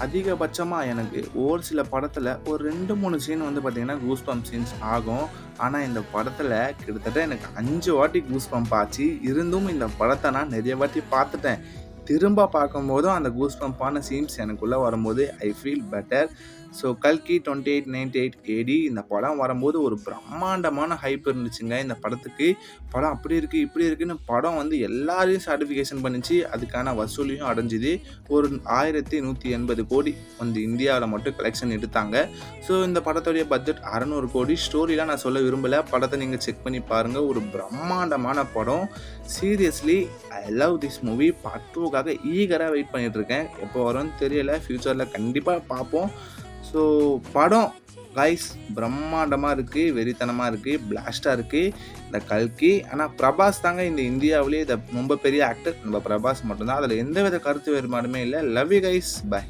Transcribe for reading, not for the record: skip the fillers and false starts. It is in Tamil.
அதிகபட்சமா எனக்கு ஒரு சில படத்துல ஒரு 2, 3 சீன் வந்து பார்த்தீங்கன்னா, கூஸ் பம்ப் சீன்ஸ் ஆகும். ஆனா, இந்த படத்துல கிட்டத்தட்ட எனக்கு 5 வாட்டி கூஸ் பம்ப் ஆச்சு. இருந்தும் இந்த படத்த நான் நெறைய வாட்டி பார்த்துட்டேன். திரும்ப பார்க்கும்போதும் அந்த கூஸ் பம்ப்பான சீன்ஸ் எனக்குள்ள வரும்போது, ஐ ஃபீல் பெட்டர். ஸோ, கல்கி 2898 ஏடி இந்த படம் வரும்போது ஒரு பிரம்மாண்டமான ஹைப் இருந்துச்சுங்க இந்த படத்துக்கு. படம் அப்படி இருக்கு, இப்படி இருக்குன்னு படம் வந்து எல்லாரையும் சாட்டிஃபிகேஷன் பண்ணுச்சு. அதுக்கான வசூலையும் அடைஞ்சுது. ஒரு 1180 கோடி வந்து இந்தியாவுல மட்டும் கலெக்ஷன் எடுத்தாங்க. ஸோ, இந்த படத்துடைய பட்ஜெட் 600 கோடி. ஸ்டோரிலாம் நான் சொல்ல விரும்பல. படத்த நீங்க செக் பண்ணி பாருங்க. ஒரு பிரம்மாண்டமான படம். Seriously I love this movie. Part 2க்காக ஈகரா வெயிட் பண்ணிட்டு இருக்கேன். எப்போ வரும்னு தெரியல. ஃபியூச்சர்ல கண்டிப்பா பார்ப்போம். ஸோ, படம் கைஸ் பிரம்மாண்டமா இருக்கு, வெறித்தனமா இருக்கு, பிளாஸ்ட்டா இருக்கு. இந்த கல்கி. ஆனா பிரபாஸ் தாங்க இந்த இந்தியாவிலேயே ரொம்ப பெரிய ஆக்டர். நம்ம பிரபாஸ் மட்டும் தான். அதுல எந்தவித கருத்து வேறுபாடுமே இல்ல. Love you guys. பை.